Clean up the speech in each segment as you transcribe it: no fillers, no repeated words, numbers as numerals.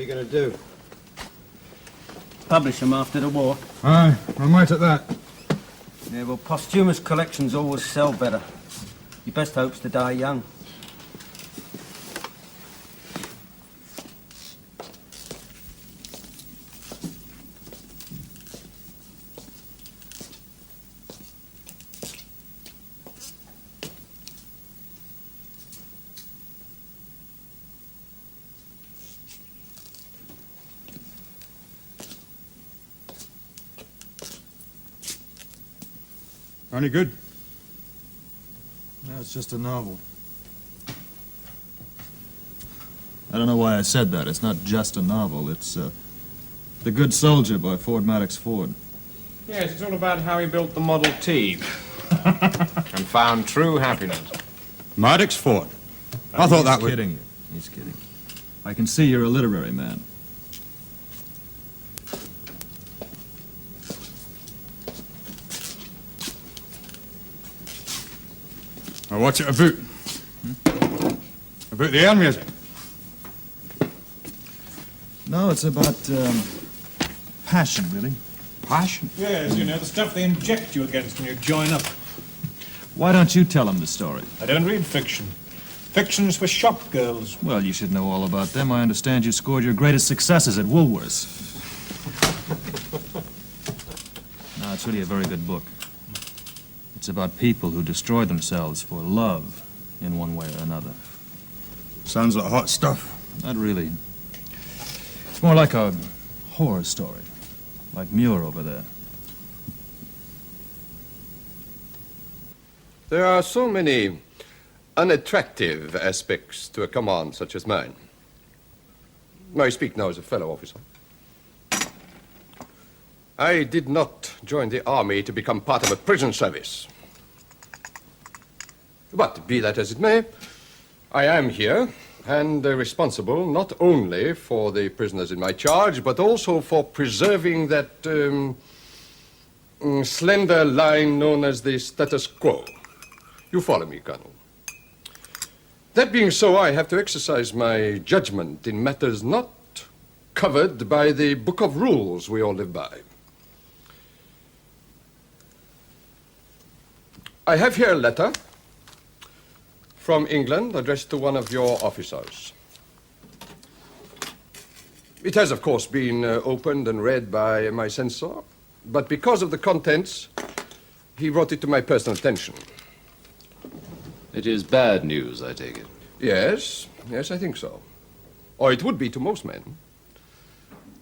are you going to do? Publish them after the war. Aye, I'm right at that. Yeah, well, posthumous collections always sell better. Your best hope's to die young. Any good? No, it's just a novel. I don't know why I said that. It's not just a novel. It's The Good Soldier by Ford Maddox Ford. Yes, it's all about how he built the Model T and found true happiness. Maddox Ford. I thought that was... He's kidding you. He's kidding. I can see you're a literary man. Well, what's it about? About the air music? No, it's about passion, really. Passion? Yes, you know, the stuff they inject you against when you join up. Why don't you tell him the story? I don't read fiction. Fiction's for shop girls. Well, you should know all about them. I understand you scored your greatest successes at Woolworth's. No, it's really a very good book. It's about people who destroy themselves for love in one way or another. Sounds like hot stuff. Not really. It's more like a horror story, like Muir over there. There are so many unattractive aspects to a command such as mine. I speak now as a fellow officer. I did not join the army to become part of a prison service. But be that as it may, I am here and responsible not only for the prisoners in my charge, but also for preserving that slender line known as the status quo. You follow me, Colonel. That being so, I have to exercise my judgment in matters not covered by the book of rules we all live by. I have here a letter from England addressed to one of your officers. It has, of course, been opened and read by my censor, but because of the contents, he brought it to my personal attention. It is bad news, I take it. Yes, I think so. Or it would be to most men.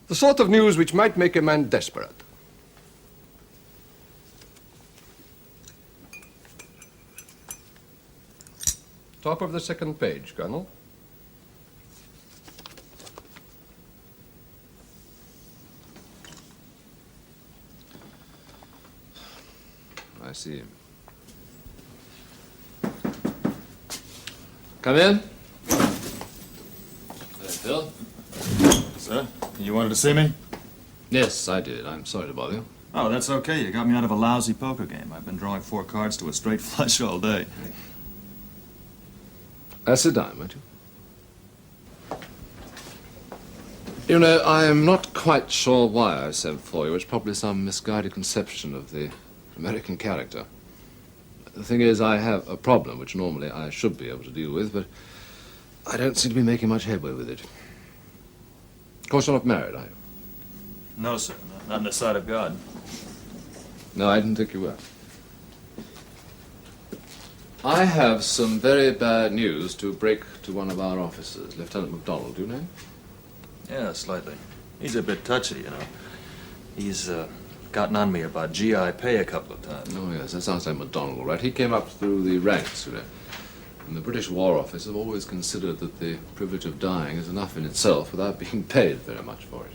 The sort of news which might make a man desperate. Top of the second page, Colonel. I see. Come in. Phil? Sir, you wanted to see me? Yes, I did. I'm sorry to bother you. Oh, that's okay. You got me out of a lousy poker game. I've been drawing 4 cards to a straight flush all day. Sit down, won't you? You know, I am not quite sure why I sent for you. It's probably some misguided conception of the American character. The thing is, I have a problem which normally I should be able to deal with, but I don't seem to be making much headway with it. Of course, you're not married, are you? No, sir. Not in the sight of God. No, I didn't think you were. I have some very bad news to break to one of our officers, Lieutenant MacDonald. Do you know him? Yeah, slightly. He's a bit touchy, you know. He's gotten on me about GI pay a couple of times. Oh, yes, that sounds like MacDonald, all right. He came up through the ranks, you know. And the British War Office have always considered that the privilege of dying is enough in itself without being paid very much for it.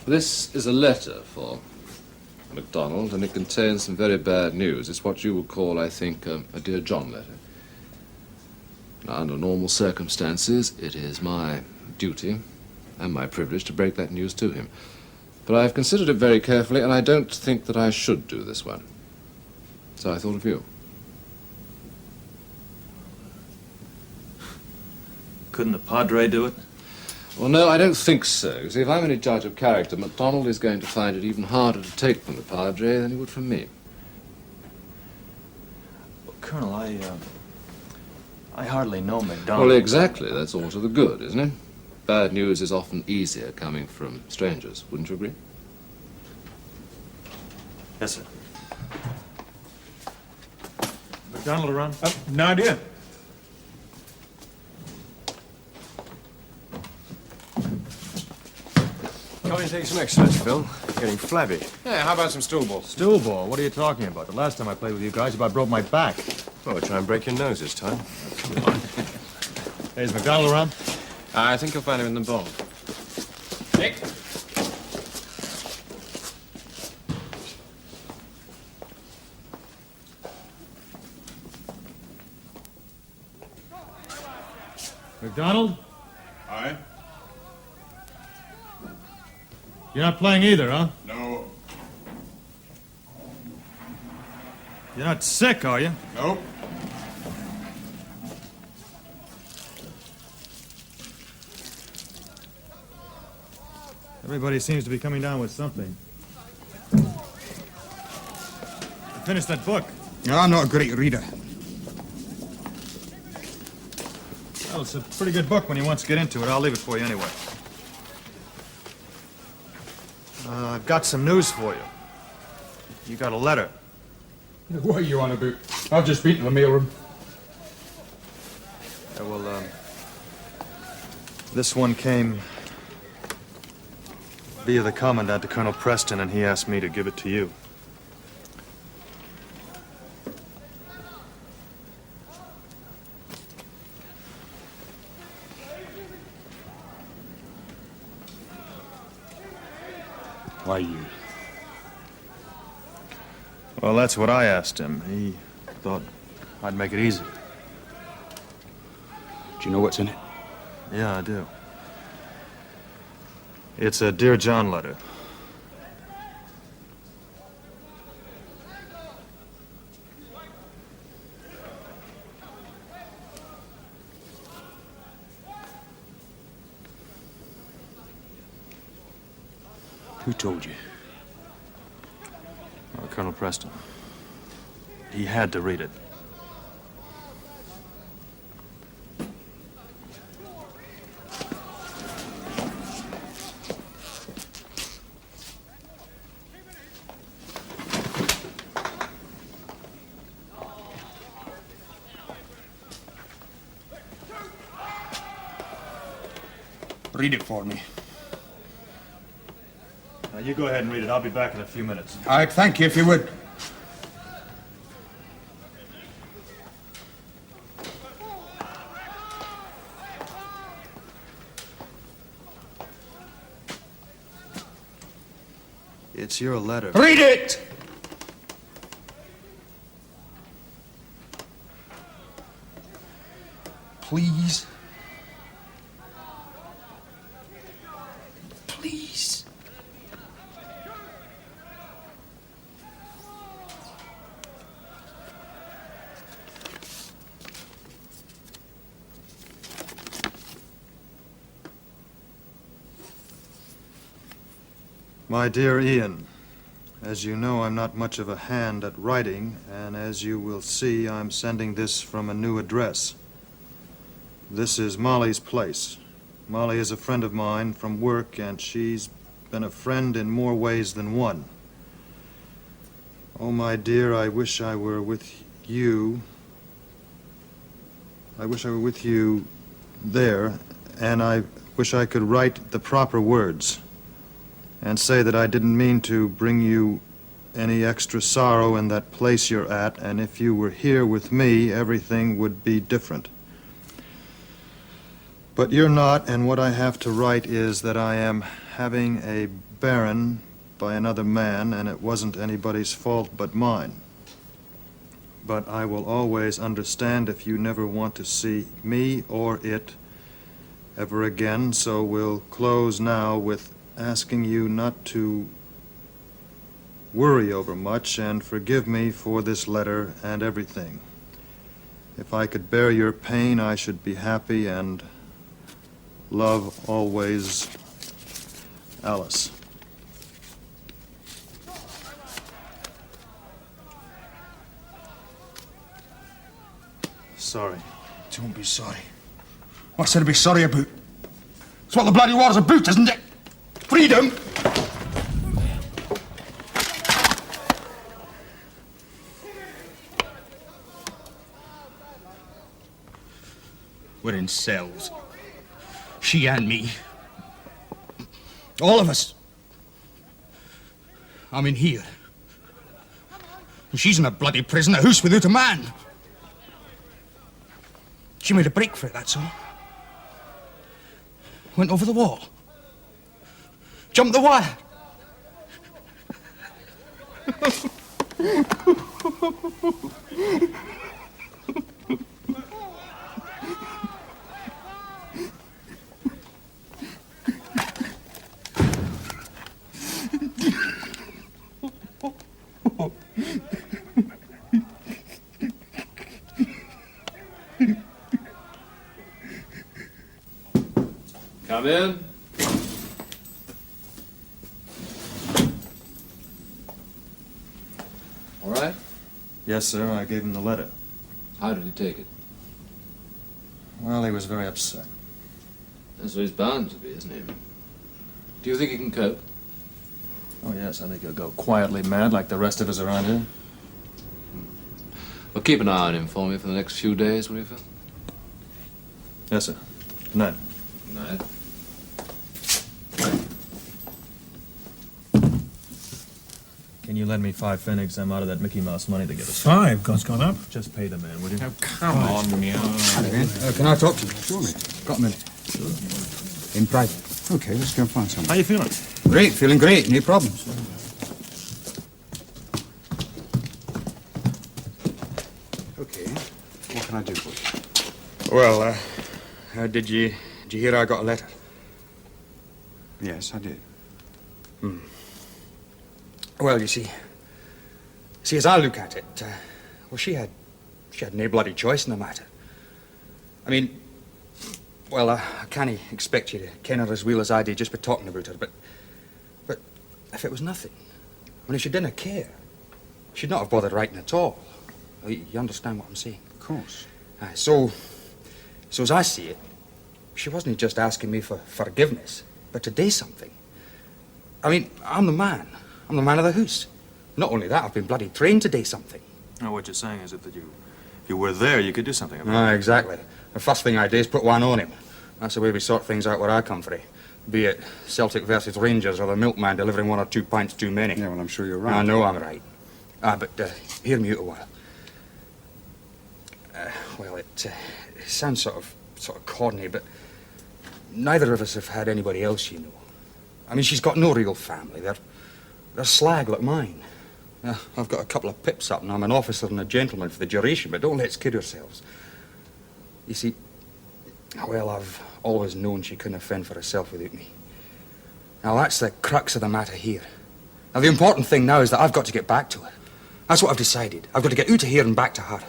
This is a letter for MacDonald, and it contains some very bad news. It's what you would call, I think, a Dear John letter. Now, under normal circumstances, it is my duty and my privilege to break that news to him. But I've considered it very carefully, and I don't think that I should do this one. So I thought of you. Couldn't the Padre do it? Well, no, I don't think so. See, if I'm any judge of character, MacDonald is going to find it even harder to take from the Padre than he would from me. Well, Colonel, I hardly know MacDonald. Well, exactly. That's all to the good, isn't it? Bad news is often easier coming from strangers. Wouldn't you agree? Yes, sir. MacDonald around? No idea. Can't you take some exercise, Phil? Getting flabby. Yeah, how about some stool ball? Stool ball? What are you talking about? The last time I played with you guys, you about broke my back. Well, we'll try and break your nose this time. Hey, is MacDonald around? I think you'll find him in the bar. Nick? MacDonald? Aye? You're not playing either, huh? No. You're not sick, are you? Nope. Everybody seems to be coming down with something. Finish that book. No, I'm not a great reader. Well, it's a pretty good book when you once get into it. I'll leave it for you anyway. I've got some news for you. You got a letter. What are you on about? I've just been to the mailroom. Yeah, well, this one came via the Commandant to Colonel Preston, and he asked me to give it to you. Why you? Well, that's what I asked him. He thought I'd make it easy. Do you know what's in it? Yeah, I do. It's a Dear John letter. Who told you? Colonel Preston. He had to read it. Read it for me. Now, you go ahead and read it. I'll be back in a few minutes. I'd thank you if you would. It's your letter. Read it! Please. Please. My dear Ian, as you know, I'm not much of a hand at writing, and as you will see, I'm sending this from a new address. This is Molly's place. Molly is a friend of mine from work, and she's been a friend in more ways than one. Oh, my dear, I wish I were with you. I wish I were with you there, and I wish I could write the proper words and say that I didn't mean to bring you any extra sorrow in that place you're at, and if you were here with me, everything would be different. But you're not, and what I have to write is that I am having a baron by another man, and it wasn't anybody's fault but mine. But I will always understand if you never want to see me or it ever again, so we'll close now with asking you not to worry over much and forgive me for this letter and everything. If I could bear your pain, I should be happy, and Love always, Alice. Sorry. Don't be sorry. What's there to be sorry about? It's what the bloody war's about, isn't it? Freedom! We're in cells. She and me. All of us. I'm in here. And she's in a bloody prison, a house without a man. She made a break for it, that's all. Went over the wall. Jumped the wire. Come in. All right? Yes, sir, I gave him the letter. How did he take it? Well, he was very upset. That's what he's bound to be, isn't he? Do you think he can cope? Oh, yes, I think he'll go quietly mad like the rest of us around here. Well, keep an eye on him for me for the next few days, will you, Phil? Yes, sir. Good night. Good night. Can you lend me 5 pfennigs? I'm out of that Mickey Mouse money to get us. 5? God's gone up. Just pay the man, would you? Oh, come on, Neil. Can I talk to you? Sure, mate. Got a minute. In private. Okay, let's go and find someone. How you feeling? Great, feeling great. No problems. Okay. What can I do for you? Well, did you hear I got a letter? Yes, I did. Well, you see, as I look at it, well, she had no bloody choice in the matter. I mean, well, I can't expect you to ken her as well as I did just by talking about her, but if it was nothing, I mean, if she didn't care, she'd not have bothered writing at all. You understand what I'm saying? Of course. So as I see it, she wasn't just asking me for forgiveness, but to do something. I mean, I'm the man. I'm the man of the house. Not only that, I've been bloody trained to do something. No, what you're saying is that if you were there, you could do something about it. Exactly. The first thing I do is put one on him. That's the way we sort things out where I come from. Be it Celtic versus Rangers or the milkman delivering 1 or 2 pints too many. Yeah, well, I'm sure you're right. I know I'm right. But hear me out a while. Well, it sounds sort of corny, but neither of us have had anybody else, you know. I mean, she's got no real family. They're slag like mine. I've got a couple of pips up, and I'm an officer and a gentleman for the duration, but don't let's kid ourselves. You see, well, I've always known she couldn't fend for herself without me. Now, that's the crux of the matter here. Now, the important thing now is that I've got to get back to her. That's what I've decided. I've got to get out of here and back to her.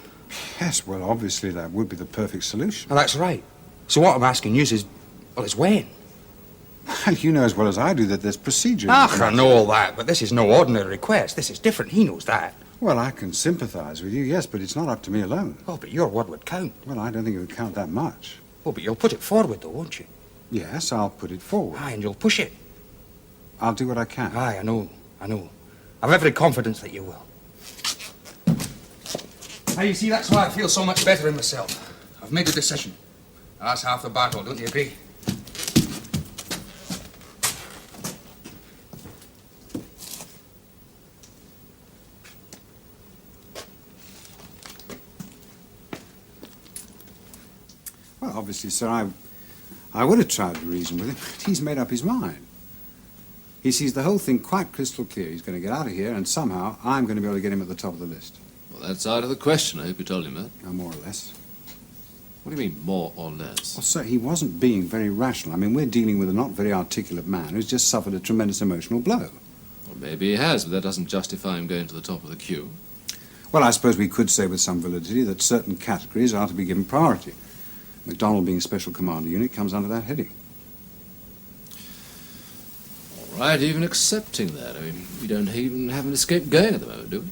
Yes, well, obviously that would be the perfect solution. Now, that's right. So what I'm asking you is, well, is when? Well, you know as well as I do that there's procedure. I know all that, but this is no ordinary request. This is different. He knows that. Well, I can sympathize with you, yes, but it's not up to me alone. Oh, but your word would count. Well, I don't think it would count that much. Oh, but you'll put it forward, though, won't you? Yes, I'll put it forward. Aye, and you'll push it. I'll do what I can. Aye, I know. I've every confidence that you will. Now, you see, that's why I feel so much better in myself. I've made a decision. Now, that's half the battle, don't you agree? Well, obviously, sir, I would have tried to reason with him, but he's made up his mind. He sees the whole thing quite crystal clear. He's going to get out of here, and somehow I'm going to be able to get him at the top of the list. Well, that's out of the question. I hope you told him that. No, more or less. What do you mean, more or less? Well, sir, he wasn't being very rational. I mean, we're dealing with a not very articulate man who's just suffered a tremendous emotional blow. Well, maybe he has, but that doesn't justify him going to the top of the queue. Well, I suppose we could say with some validity that certain categories are to be given priority. MacDonald being Special Commander Unit comes under that heading. right, even accepting that. I mean, we don't even have an escape going at the moment, do we?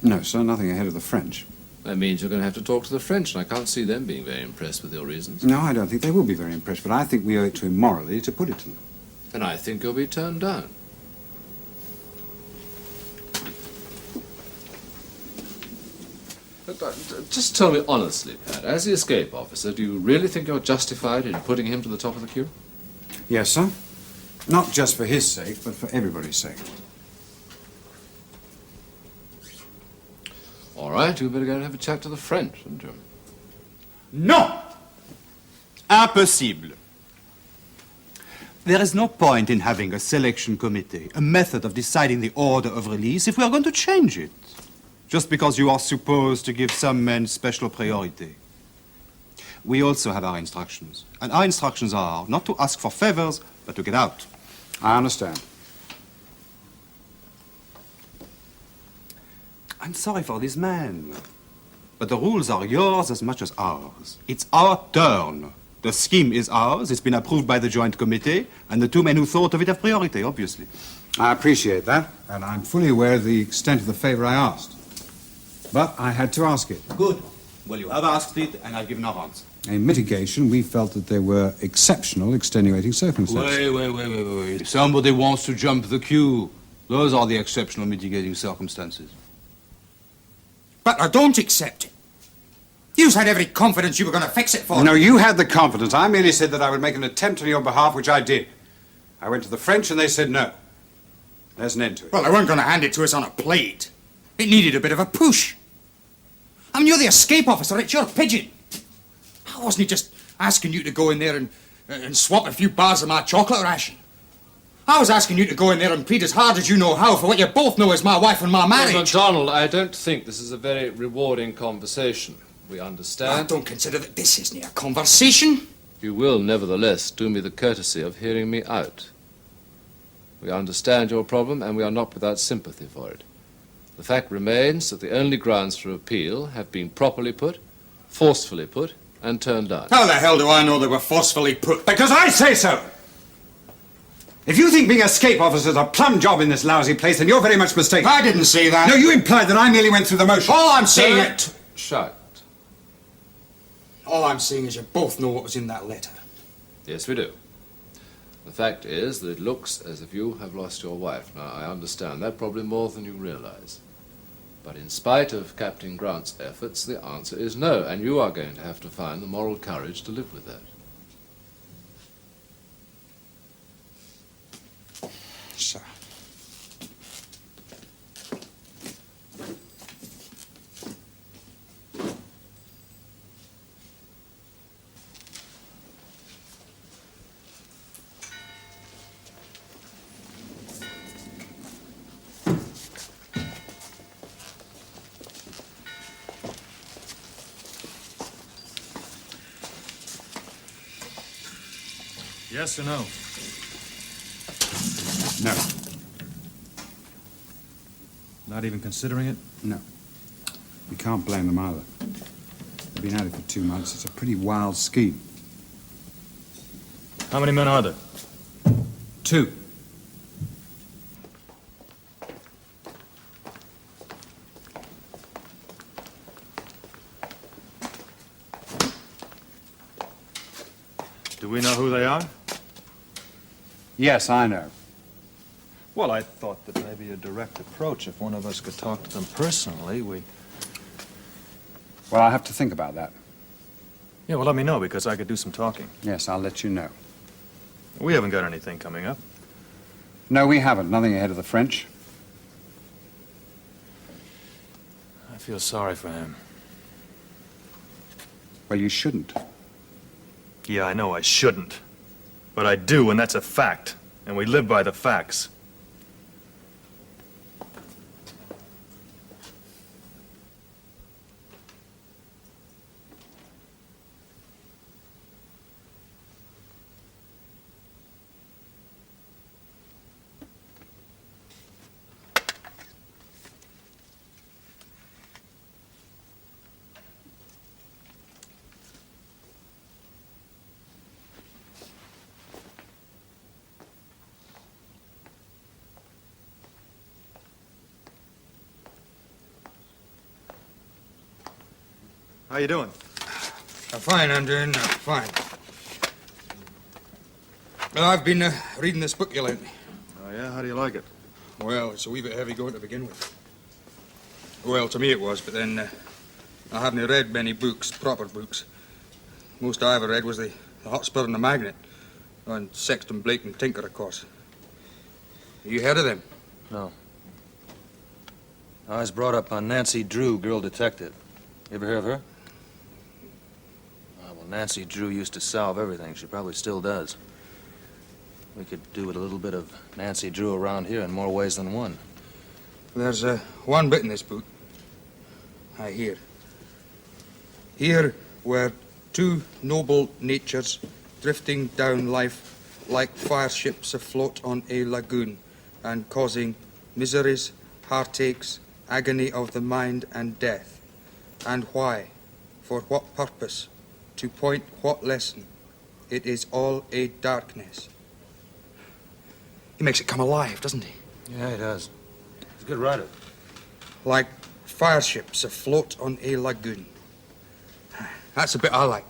No, sir, nothing ahead of the French. That means you're going to have to talk to the French, and I can't see them being very impressed with your reasons. No, I don't think they will be very impressed, but I think we owe it to him morally to put it to them. And I think you'll be turned down. Look, just tell me honestly, Pat, as the escape officer, do you really think you're justified in putting him to the top of the queue? Yes, sir. Not just for his sake, but for everybody's sake. All right, you better go and have a chat to the French, hadn't you? Non! Impossible. There is no point in having a selection committee, a method of deciding the order of release, if we are going to change it. Just because you are supposed to give some men special priority. We also have our instructions. And our instructions are not to ask for favors, but to get out. I understand. I'm sorry for this man. But the rules are yours as much as ours. It's our turn. The scheme is ours. It's been approved by the Joint Committee, and the two men who thought of it have priority, obviously. I appreciate that, and I'm fully aware of the extent of the favor I asked. But I had to ask it. Good. Well, you have asked it, and I've given our answer. In mitigation, we felt that there were exceptional extenuating circumstances. Wait. If somebody wants to jump the queue, those are the exceptional mitigating circumstances. But I don't accept it. You had every confidence you were going to fix it for No, me. you had the confidence. I merely said that I would make an attempt on your behalf, which I did. I went to the French and they said no. There's an end to it. Well, they weren't going to hand it to us on a plate. It needed a bit of a push. I mean, you're the escape officer. It's your pigeon. I wasn't just asking you to go in there and swap a few bars of my chocolate ration. I was asking you to go in there and plead as hard as you know how for what you both know is my wife and my marriage. MacDonald, I don't think this is a very rewarding conversation. We I understand. don't consider that this isn't a conversation. You will, nevertheless, do me the courtesy of hearing me out. We understand your problem, and we are not without sympathy for it. The fact remains that the only grounds for appeal have been properly put, forcefully put, and turned down. How the hell do I know they were forcefully put? Because I say so! If you think being a escape officer is a plum job in this lousy place, then you're very much mistaken. I didn't say that. No, you implied that I merely went through the motions. All I'm saying Don't shout. All I'm saying is you both know what was in that letter. Yes, we do. The fact is that it looks as if you have lost your wife. Now, I understand that probably more than you realize. But in spite of Captain Grant's efforts, the answer is no, and you are going to have to find the moral courage to live with that. Sir. Yes or no? No. Not even considering it? No. You can't blame them either. They've been at it for 2 months. It's a pretty wild scheme. How many men are there? 2. Do we know who they are? Yes, I know. Well, I thought that maybe a direct approach, if one of us could talk to them personally, we... Well, I'll have to think about that. Yeah, well, let me know, because I could do some talking. Yes, I'll let you know. We haven't got anything coming up. No, we haven't. Nothing ahead of the French. I feel sorry for him. Well, you shouldn't. Yeah, I know I shouldn't. But I do, and that's a fact. And we live by the facts. How you doing? Fine, I'm doing fine. Well, I've been reading this book you lent me. Oh, yeah? How do you like it? Well, it's a wee bit heavy going to begin with. Well, to me it was, but then I haven't read many books, proper books. Most I ever read was the Hotspur and the Magnet, and Sexton Blake and Tinker, of course. You heard of them? No. I was brought up on Nancy Drew, girl detective. You ever hear of her? Oh, well, Nancy Drew used to solve everything. She probably still does. We could do with a little bit of Nancy Drew around here in more ways than one. There's one bit in this book. I hear. Here were two noble natures drifting down life like fire ships afloat on a lagoon and causing miseries, heartaches, agony of the mind and death. And why? For what purpose? To point what lesson? It is all a darkness. He makes it come alive, doesn't he? Yeah, he does. He's a good writer. Like fire ships afloat on a lagoon. That's the bit I like.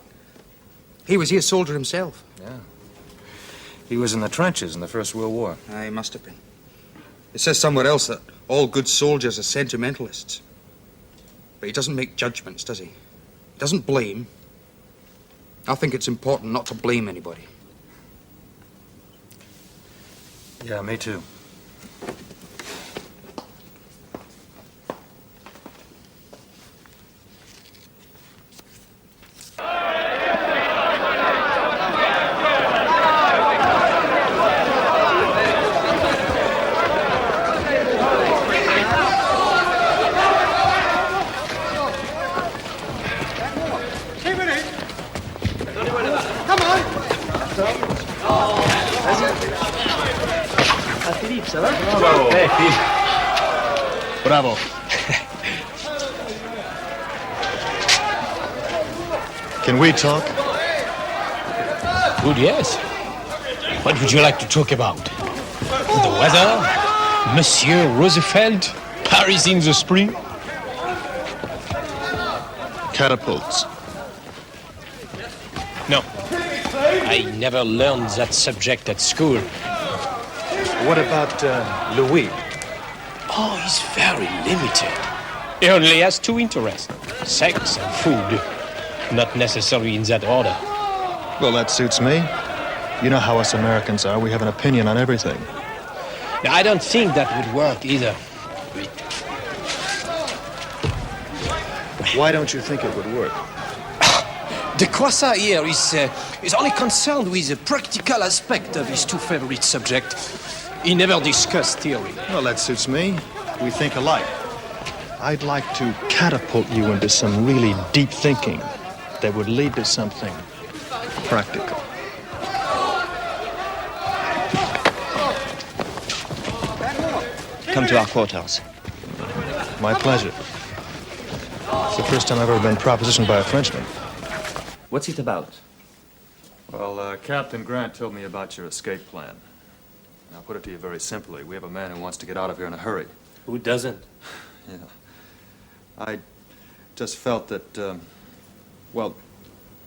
He was here a soldier himself. Yeah. He was in the trenches in the First World War. He must have been. It says somewhere else that all good soldiers are sentimentalists. But he doesn't make judgments, does he? He doesn't blame. I think it's important not to blame anybody. Yeah, me too. Bravo. Can we talk? Good, yes. What would you like to talk about? The weather? Monsieur Roosevelt? Paris in the spring? Catapults. No. I never learned that subject at school. What about Louis? Oh, he's very limited. He only has two interests, sex and food. Not necessarily in that order. Well, that suits me. You know how us Americans are. We have an opinion on everything. Now, I don't think that would work either. Why don't you think it would work? The Croissant here is only concerned with the practical aspect of his two favorite subjects. He never discussed theory. Well, that suits me. We think alike. I'd like to catapult you into some really deep thinking that would lead to something practical. Come to our quarters. My pleasure. It's the first time I've ever been propositioned by a Frenchman. What's it about? Well, Captain Grant told me about your escape plan. I'll put it to you very simply. We have a man who wants to get out of here in a hurry. Who doesn't? Yeah. I just felt that, well,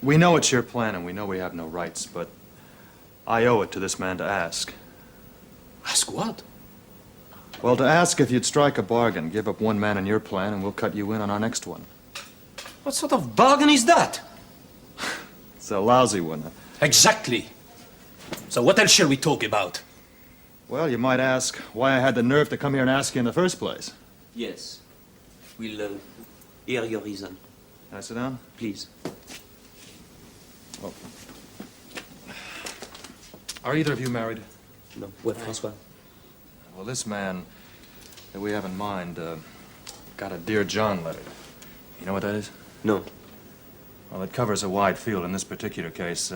we know it's your plan and we know we have no rights, but I owe it to this man to ask. Ask what? Well, to ask if you'd strike a bargain, give up one man in your plan, and we'll cut you in on our next one. What sort of bargain is that? It's a lousy one. Exactly. So what else shall we talk about? Well, you might ask why I had the nerve to come here and ask you in the first place. Yes. We'll hear your reason. Can I sit down? Please. Oh. Are either of you married? No. Ouais, François. Well, this man that we have in mind got a Dear John letter. You know what that is? No. Well, it covers a wide field. In this particular case,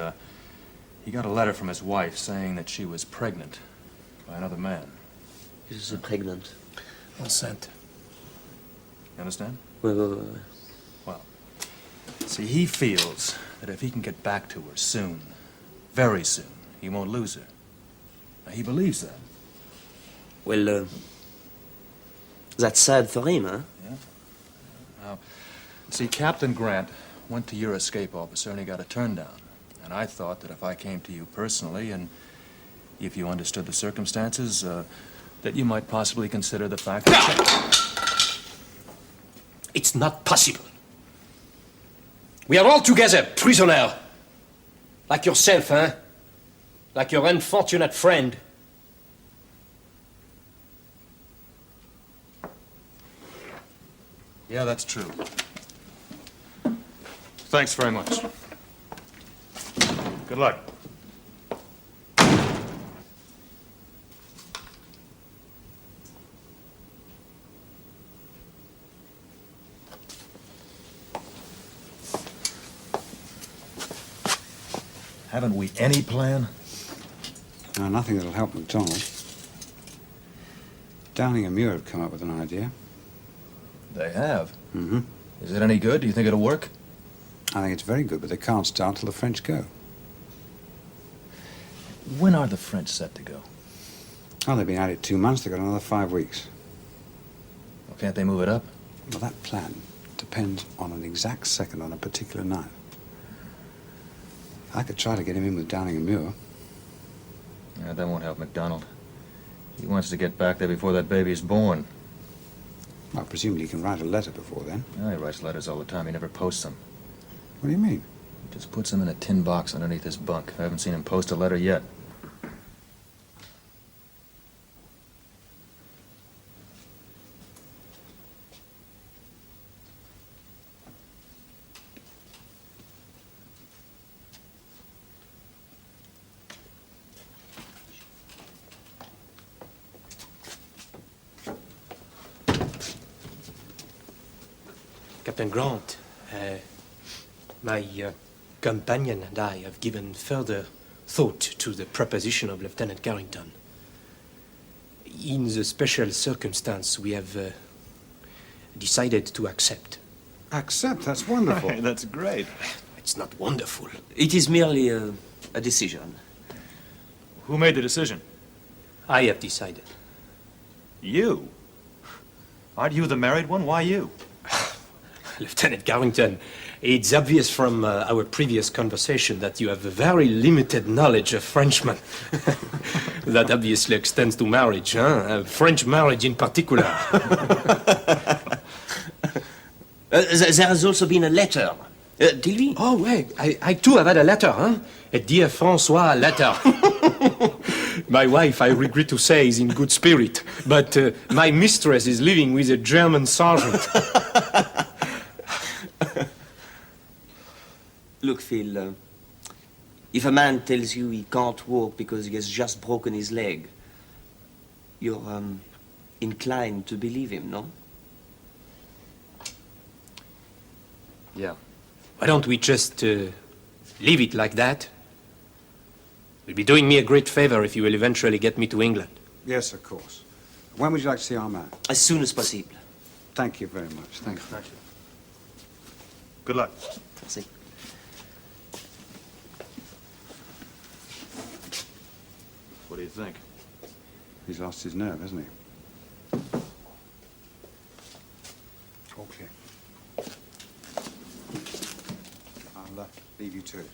he got a letter from his wife saying that she was pregnant by another man. Is pregnant? Enceinte. You understand? Ouais. Well, see, he feels that if he can get back to her soon, very soon, he won't lose her. Now, he believes that. Well, that's sad for him, huh? Yeah. Now, see, Captain Grant went to your escape officer and he got a turn down. And I thought that if I came to you personally and if you understood the circumstances, that you might possibly consider the fact that... It's not possible. We are all together, prisoner. Like yourself, huh? Like your unfortunate friend. Yeah, that's true. Thanks very much. Good luck. Haven't we any plan? No, nothing that'll help MacDonald. Downing and Muir have come up with an idea. They have. Mm-hmm. Is it any good? Do you think it'll work? I think it's very good, but they can't start till the French go. When are the French set to go? Oh, they've been at it 2 months. They've got another 5 weeks. Well, can't they move it up? Well, that plan depends on an exact second on a particular night. I could try to get him in with Downing and Muir. Yeah, that won't help MacDonald. He wants to get back there before that baby is born. Well, presumably he can write a letter before then. Yeah, he writes letters all the time. He never posts them. What do you mean? He just puts them in a tin box underneath his bunk. I haven't seen him post a letter yet. Captain Grant, my companion and I have given further thought to the proposition of Lieutenant Carrington. In the special circumstance, we have decided to accept. Accept? That's wonderful. That's great. It's not wonderful. It is merely a decision. Who made the decision? I have decided. You? Aren't you the married one? Why you? Lieutenant Carrington, it's obvious from our previous conversation that you have a very limited knowledge of Frenchmen. That obviously extends to marriage, huh? French marriage in particular. There has also been a letter. Did we? Oh, wait, I too have had a letter, huh? A dear Francois letter. My wife, I regret to say, is in good spirit, but my mistress is living with a German sergeant. Look, Phil, if a man tells you he can't walk because he has just broken his leg, you're inclined to believe him, no? Yeah. Why don't we just leave it like that? You'll be doing me a great favor if you will eventually get me to England. Yes, of course. When would you like to see our man? As soon as possible. Thank you very much. Thank you. Thank you. Good luck. Merci. What do you think? He's lost his nerve, hasn't he? All clear. I'll leave you to it.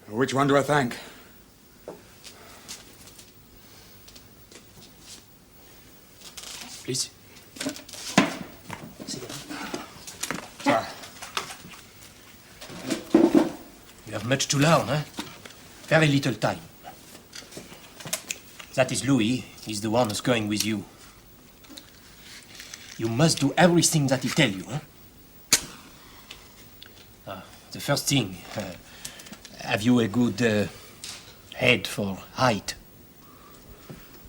Which one do I thank? Please. Sorry. You have much to learn, huh? Very little time. That is Louis. He's the one who's going with you. You must do everything that he tell you, huh? The first thing, have you a good head for height?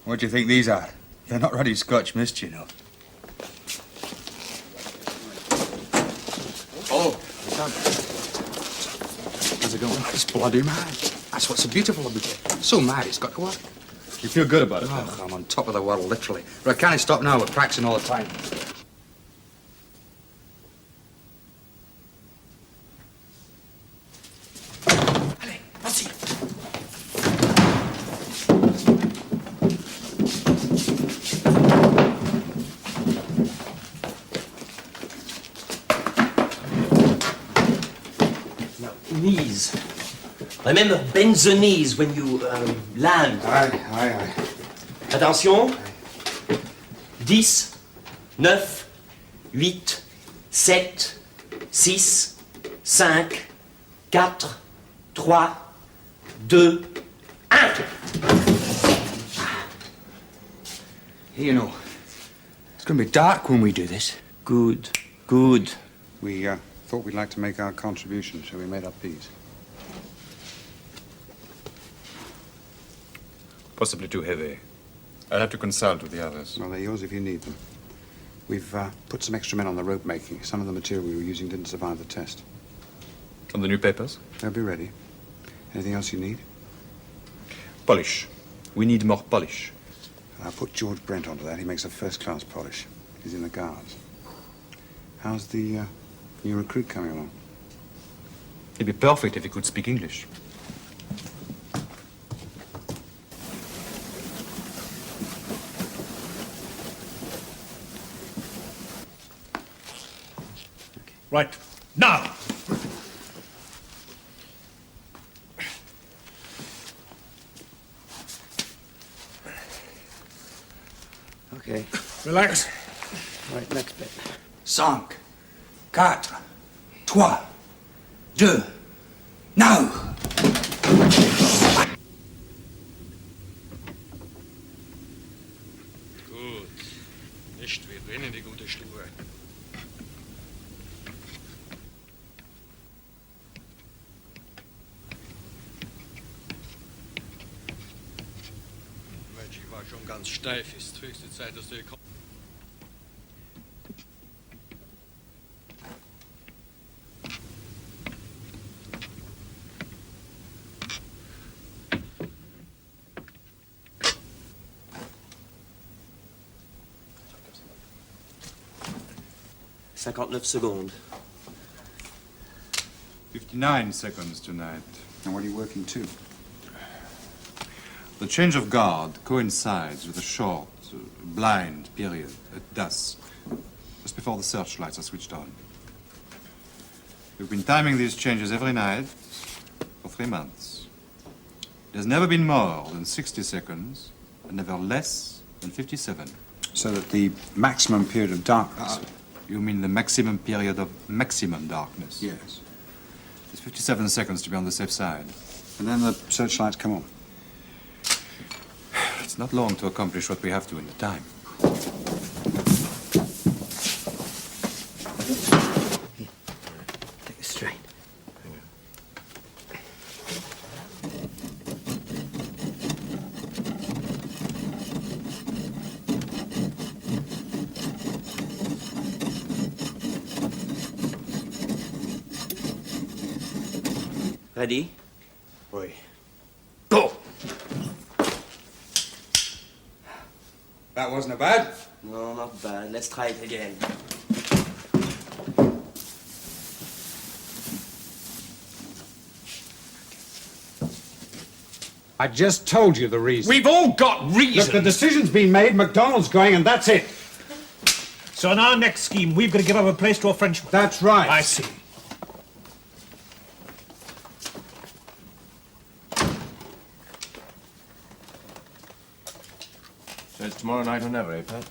What do you think these are? They're not ruddy Scotch mist, you know. Oh, How's it going? it's bloody mad. That's what's so beautiful about it. So mad, it's got to work. You feel good about it, then? Oh, I'm on top of the world, literally. But I can't stop now. We're practicing all the time. Allez, vas-y. Now, knees. Remember, bend the knees when you land. Aye. Attention. 10, 9, 8, 7, 6, 5, 4, 3, 2, 1. Hey, you know, it's going to be dark when we do this. Good. We thought we'd like to make our contribution, so we made up these. Possibly too heavy. I'll have to consult with the others. Well, they're yours if you need them. We've put some extra men on the rope making. Some of the material we were using didn't survive the test. On the new papers? They'll be ready. Anything else you need? Polish. We need more polish. I'll put George Brent onto that. He makes a first-class polish. He's in the Guards. How's the new recruit coming along? It'd be perfect if he could speak English. Right. Now! Okay. Relax. Right, next bit. 5, 4, 3, 2, now! Gut. Nicht wie drinnen, die gute Stube. Mensch, ich war schon ganz steif. Ist höchste Zeit, dass du hier kommst. Secondes. 59 seconds tonight. And what are you working to? The change of guard coincides with a short, blind period at dusk, just before the searchlights are switched on. We've been timing these changes every night for 3 months. There's never been more than 60 seconds, and never less than 57. So that the maximum period of darkness... You mean the maximum period of maximum darkness? Yes. It's 57 seconds to be on the safe side. And then the searchlights come on. It's not long to accomplish what we have to in the time. Take a strain. Ready? Oui. Go! That wasn't bad. No, not bad. Let's try it again. I just told you the reason. We've all got reasons. Look, the decision's been made, McDonald's going, and that's it. So in our next scheme, we've got to give up a place to a Frenchman. That's right. I see. So it's tomorrow night or never, eh, Pat?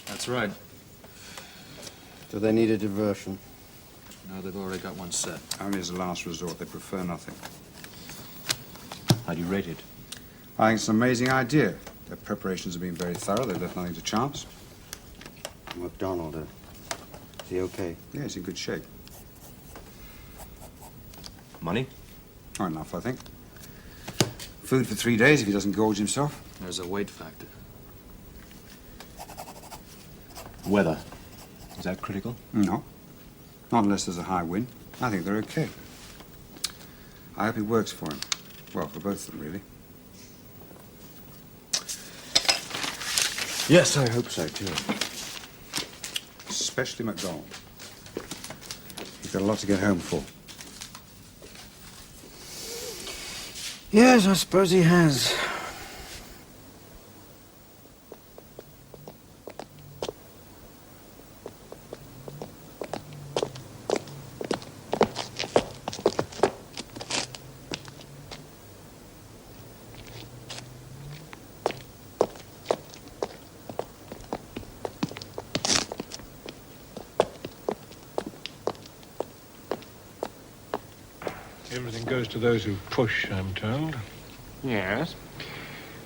That's right. Do they need a diversion? No, they've already got one set. Only as a last resort. They prefer nothing. How do you rate it? I think it's an amazing idea. Their preparations have been very thorough. They've left nothing to chance. MacDonald, is he okay? Yeah, he's in good shape. Money? Not enough, I think. Food for 3 days if he doesn't gorge himself. There's a weight factor. Weather. Is that critical? No. Not unless there's a high wind. I think they're okay. I hope it works for him. Well, for both of them, really. Yes, I hope so, too. Especially MacDonald. He's got a lot to get home for. Yes, I suppose he has. Everything goes to those who push, I'm told. Yes.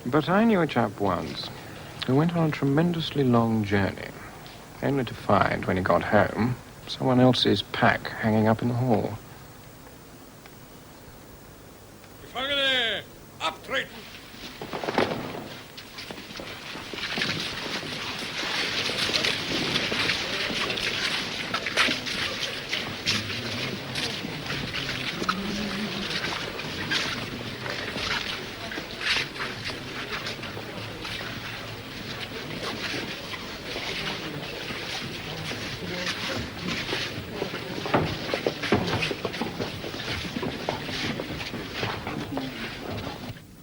But I knew a chap once who went on a tremendously long journey, only to find, when he got home, someone else's pack hanging up in the hall. Gefangene! Abtreten!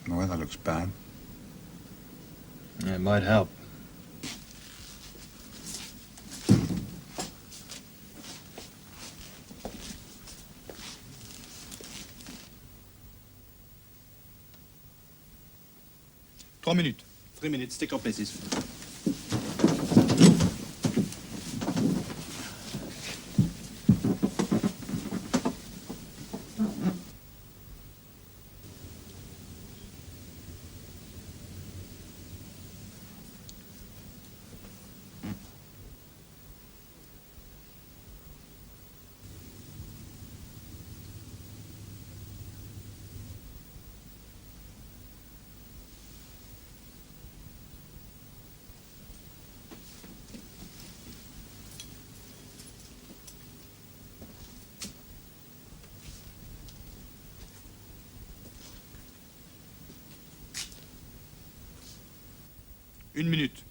The weather looks bad. It might help. Three minutes, take your places. Une minute.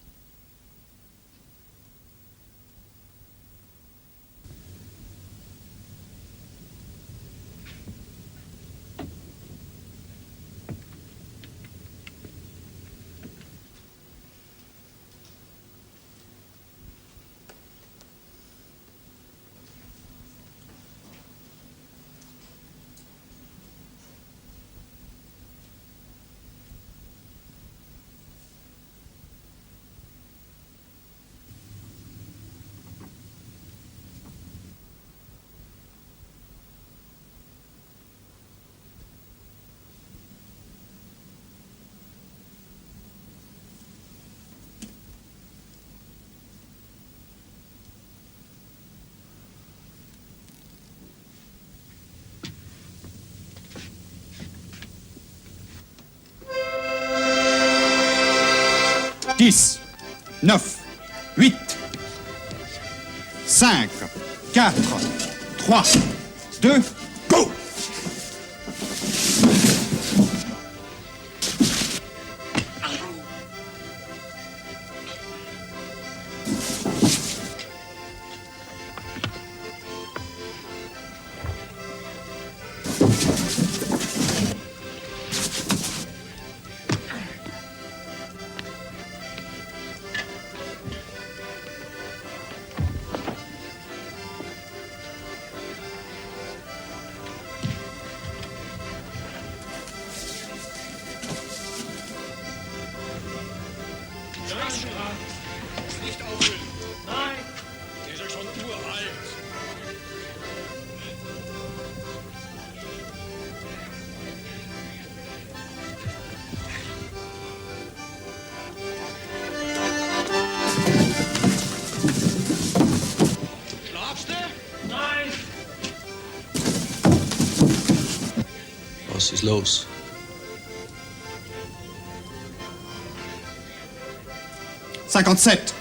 Dix, 9, 8, 5, 4, 3, 2, go! Nicht auffüllen! Nein! Der ist ja schon uralt. Schlafst du? Nein! Was ist los? Cinquante-sept.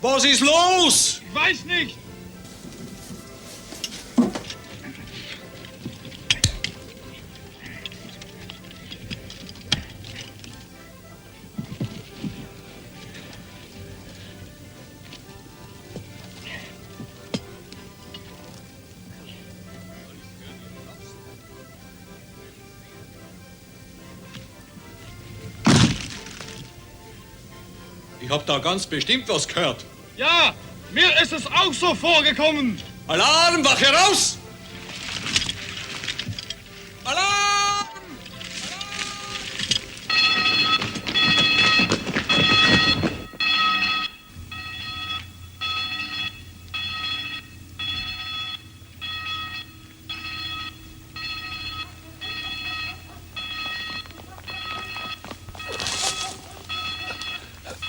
Was ist los? Ich weiß nicht. Ich hab da ganz bestimmt was gehört. Ja, mir ist es auch so vorgekommen. Alarm, wach heraus! Alarm!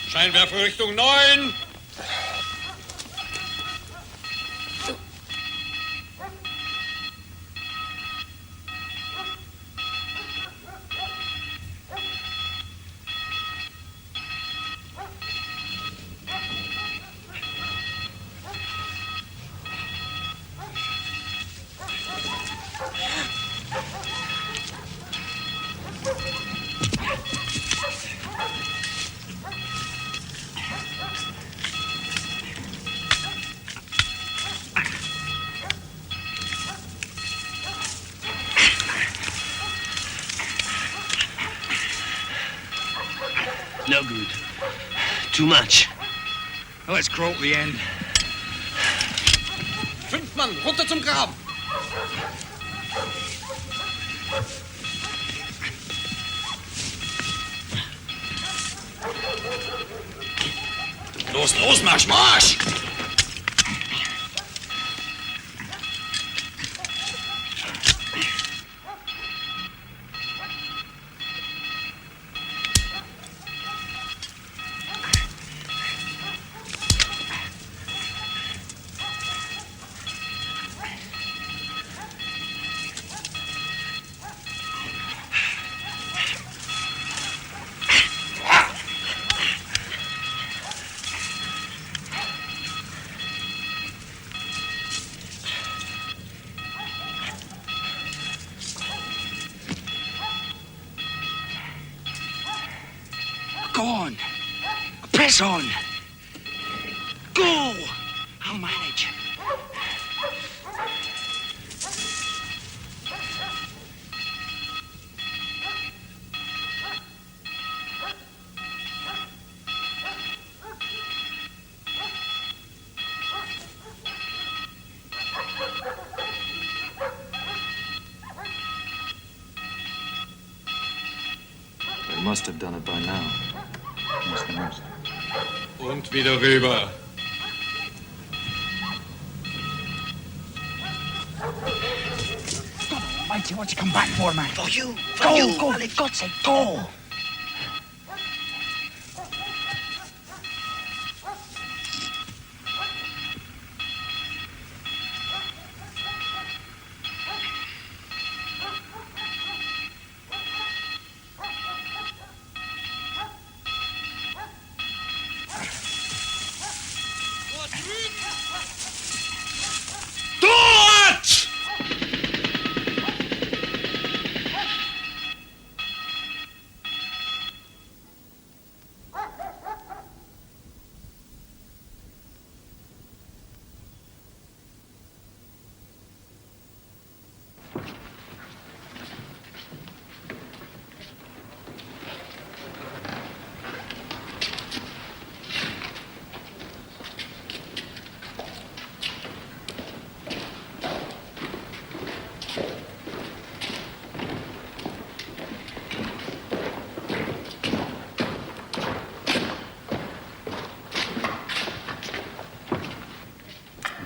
Scheinwerfer Richtung 9. No good. Too much. Let's crawl to the end. 5 Mann, runter zum Graben. Los, los, Marsch, Marsch! Go on. Press on. Go. I'll manage. They must have done it by now. Und wieder rüber. God almighty, what you come back for, man? For you. For Go, you. go. For God's sake, go. Dort!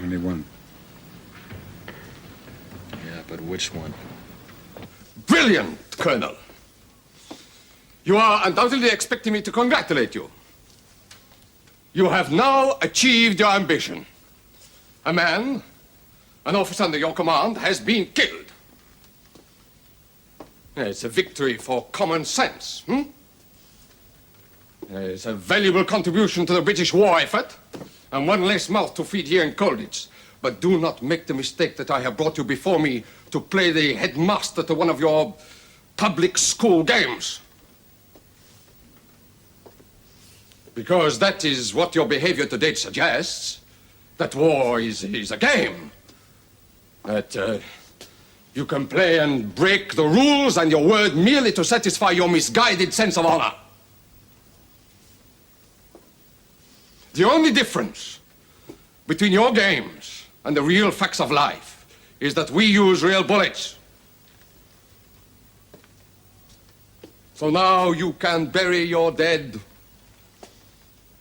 Only one. Yeah, but which one? Brilliant, Colonel. You are undoubtedly expecting me to congratulate you. You have now achieved your ambition. A man, an officer under your command, has been killed. It's a victory for common sense, It's a valuable contribution to the British war effort, and one less mouth to feed here in Colditz. But do not make the mistake that I have brought you before me to play the headmaster to one of your public school games. Because that is what your behavior to date suggests. That war is a game. That you can play and break the rules and your word merely to satisfy your misguided sense of honor. The only difference between your games and the real facts of life is that we use real bullets. So now you can bury your dead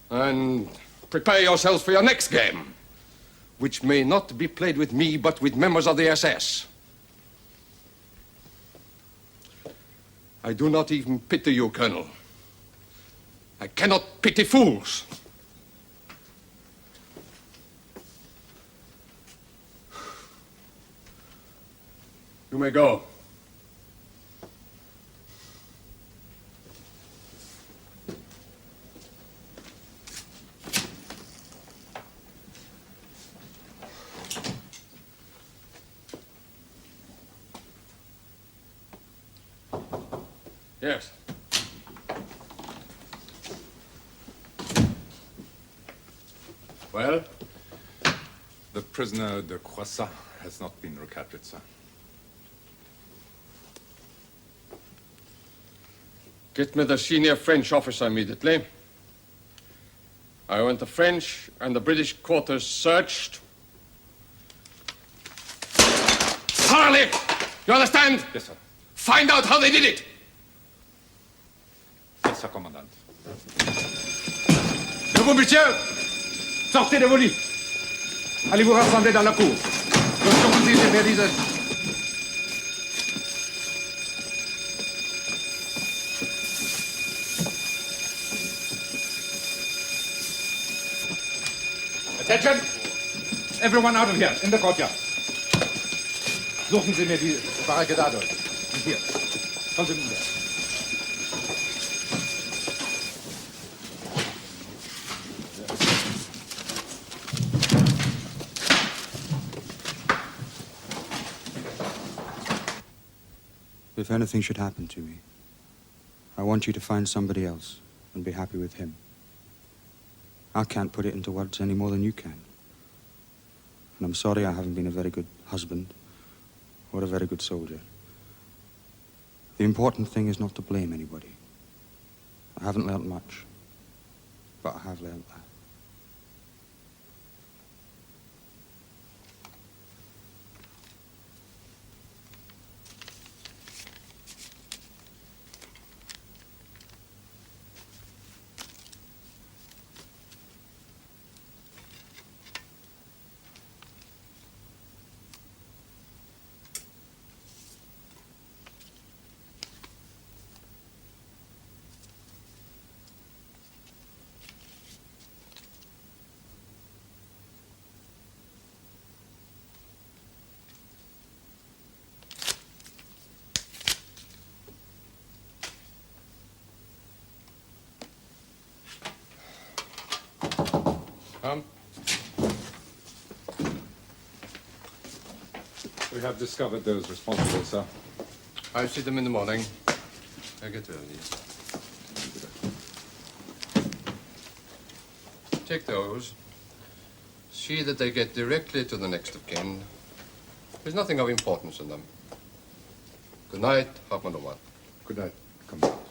and prepare yourselves for your next game, which may not be played with me, but with members of the SS. I do not even pity you, Colonel. I cannot pity fools. You may go. Yes. Well, the prisoner de Croissant has not been recaptured, sir. Get me the senior French officer immediately. I want the French and the British quarters searched. Thoroughly! You understand? Yes, sir. Find out how they did it! Yes, sir, Commandant. Debout, messieurs! Sortez de vos lits! Allez vous rassembler dans la cour. Attention! Everyone out of here, in the courtyard. Suchen Sie mir die Barricade. Hier. Kommen Sie mit mir. If anything should happen to me, I want you to find somebody else and be happy with him. I can't put it into words any more than you can. And I'm sorry I haven't been a very good husband or a very good soldier. The important thing is not to blame anybody. I haven't learnt much, but I have learnt that. We have discovered those responsible, sir. I'll see them in the morning. I get early. Take those. See that they get directly to the next of kin. There's nothing of importance in them. Good night, Hauptmann Nummer. Good night, Commandant.